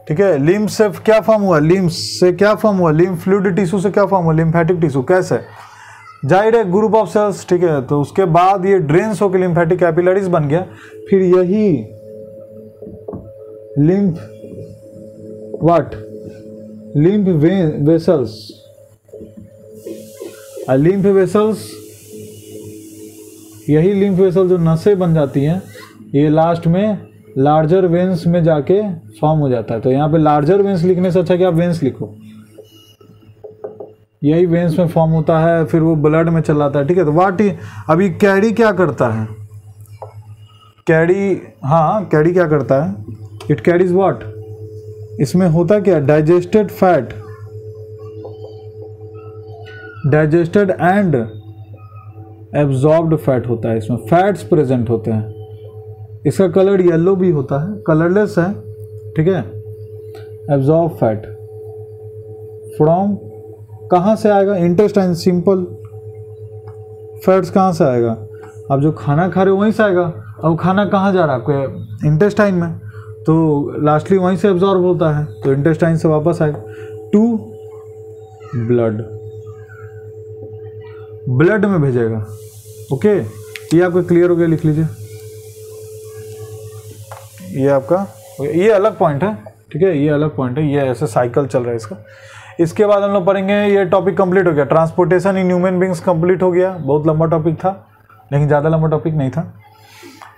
ठीक है। लिम्फ से क्या फॉर्म हुआ, लिम्फ से क्या फॉर्म हुआ, लिम्फ फ्लूइड टिश्यू से क्या फॉर्म हुआ, लिम्फेटिक टिश्यू, कैसे, जाहिर है ग्रुप ऑफ सेल्स, ठीक है। तो उसके बाद ये ड्रेन्स होकर लिम्फेटिक कैपिलरीज बन गया, फिर यही lymph what, lymph vessels, lymph vessels, यही लिम्फ वेसल जो नसें बन जाती हैं, ये लास्ट में लार्जर वेन्स में जाके फॉर्म हो जाता है। तो यहाँ पे लार्जर वेन्स लिखने से अच्छा कि आप वेन्स लिखो, यही वेन्स में फॉर्म होता है, फिर वो ब्लड में चल जाता है, ठीक है। तो वाट, अभी कैरी क्या करता है, कैरी, हाँ कैरी क्या करता है, इट कैरीज व्हाट, इसमें होता क्या, digested fat, digested and absorbed fat होता है, इसमें फैट्स प्रेजेंट होते हैं। इसका कलर येलो भी होता है, कलरलेस है, ठीक है। एब्जॉर्ब फैट फ्रॉम, कहाँ से आएगा, इंटेस्टाइन, सिंपल। फैट्स कहाँ से आएगा, आप जो खाना खा रहे हो वहीं से आएगा। अब खाना कहाँ जा रहा है आपके, इंटेस्टाइन में, तो लास्टली वहीं से एब्जॉर्ब होता है, तो इंटेस्टाइन से वापस आएगा टू ब्लड, ब्लड में भेजेगा, ओके। ये आपका क्लियर हो गया, लिख लीजिए, ये आपका, ये अलग पॉइंट है, ठीक है, ये अलग पॉइंट है, ये ऐसे साइकिल चल रहा है इसका। इसके बाद हम लोग पढ़ेंगे, ये टॉपिक कंप्लीट हो गया, transportation in human beings complete हो गया। बहुत लंबा टॉपिक था, लेकिन ज़्यादा लंबा टॉपिक नहीं था,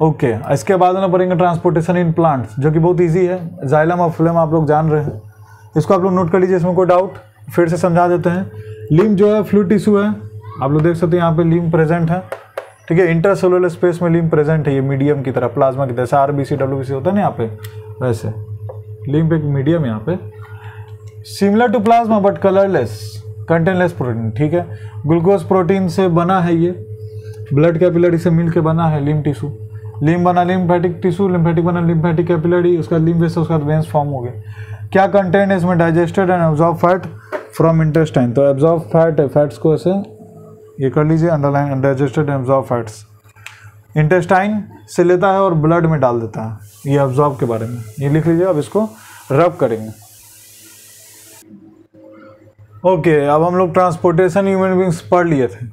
ओके। इसके बाद हम लोग पढ़ेंगे ट्रांसपोर्टेशन इन प्लांट्स, जो कि बहुत ईजी है। जाइलम और फ्लोएम आप लोग जान रहे हैं, इसको आप लोग नोट कर लीजिए, इसमें कोई डाउट फिर से समझा देते हैं। लिम्फ जो है फ्लूइड टिश्यू है, आप लोग देख सकते हैं यहाँ पे लिम्फ प्रेजेंट है, ठीक है। इंटरसेलुलर स्पेस में लिम्फ प्रेजेंट है, ये मीडियम की तरह, प्लाज्मा की तरह, RBC WBC होता है ना यहाँ पे, वैसे लिम्फ एक मीडियम यहाँ पे। Similar to plasma but colourless, contains less protein, ठीक है। ग्लूकोज प्रोटीन से बना है ये, ब्लड कैपिलरी से मिल के बना है लिम्फ टिश्यू, लिम्फ बना लिम्फेटिक टिश्यू, लिम्फेटिक बना लिम्फेटिक कैपिलरी, उसका लिम्फ वेसल, उसका वेंस फॉर्म हो गए। क्या कंटेंट है इसमें? Digested and absorb fat from intestine. तो एब्जॉर्ब फैट है, फैट्स को ऐसे ये कर लीजिए underline, digested and absorb fats intestine से लेता है और ब्लड में डाल देता है। ये एब्जॉर्ब के बारे में ये लिख लीजिए, अब इसको रब करेंगे। ओके, अब हम लोग ट्रांसपोर्टेशन ह्यूमन बींग्स पढ़ लिए थे।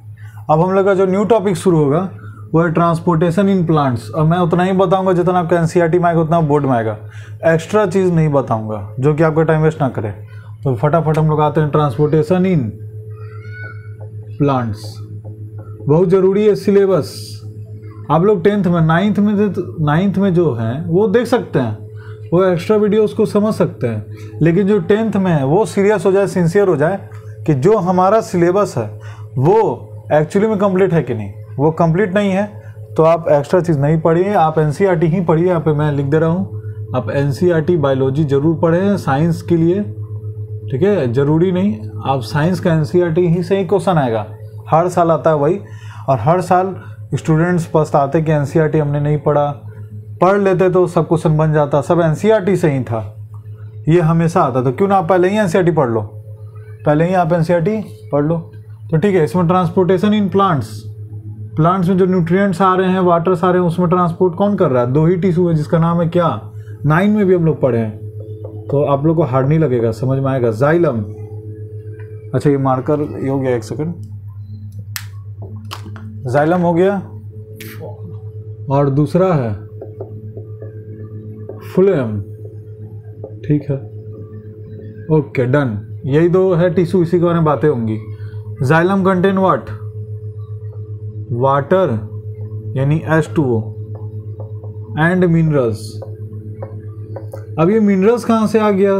अब हम लोग का जो न्यू टॉपिक शुरू होगा वो है ट्रांसपोर्टेशन इन प्लांट्स। और मैं उतना ही बताऊंगा जितना आपका एनसीईआरटी में आएगा, उतना बोर्ड में आएगा। एक्स्ट्रा चीज़ नहीं बताऊंगा जो कि आपका टाइम वेस्ट ना करे। तो फटाफट हम लोग आते हैं ट्रांसपोर्टेशन इन प्लांट्स। बहुत ज़रूरी है सिलेबस। आप लोग 10th में 9th में जो है वो देख सकते हैं, वो एक्स्ट्रा वीडियो उसको समझ सकते हैं। लेकिन जो 10th में है वो सीरियस हो जाए, सिंसियर हो जाए कि जो हमारा सिलेबस है वो एक्चुअली में कंप्लीट है कि नहीं। वो कंप्लीट नहीं है तो आप एक्स्ट्रा चीज़ नहीं पढ़िए, आप एनसीईआरटी ही पढ़िए। यहाँ पे मैं लिख दे रहा हूँ, आप एनसीईआरटी बायोलॉजी जरूर पढ़ें साइंस के लिए, ठीक है। ज़रूरी नहीं, आप साइंस का एनसीईआरटी ही से ही क्वेश्चन आएगा, हर साल आता है वही। और हर साल स्टूडेंट्स पछताते कि एनसीईआरटी हमने नहीं पढ़ा, पढ़ लेते तो सब क्वेश्चन बन जाता, सब एनसीईआरटी से ही था, ये हमेशा आता। तो क्यों ना आप पहले ही एनसीईआरटी पढ़ लो, पहले ही आप एनसीईआरटी पढ़ लो। तो ठीक है, इसमें ट्रांसपोर्टेशन इन प्लांट्स, प्लांट्स में जो न्यूट्रिएंट्स आ रहे हैं, वाटर्स आ रहे हैं, उसमें ट्रांसपोर्ट कौन कर रहा है? दो ही टिश्यू है जिसका नाम है क्या, 9 में भी हम लोग पढ़े हैं, तो आप लोग को हार्ड नहीं लगेगा, समझ में आएगा। जाइलम, अच्छा ये मार्कर ये हो गया, एक सेकंड, जाइलम हो गया और दूसरा है फ्लोएम, ठीक है, ओके डन। यही दो है टिश्यू, इसी के बारे में बातें होंगी। Xylem contain what? वाटर यानी H2O एंड मिनरल्स। अब ये मिनरल्स कहाँ से आ गया?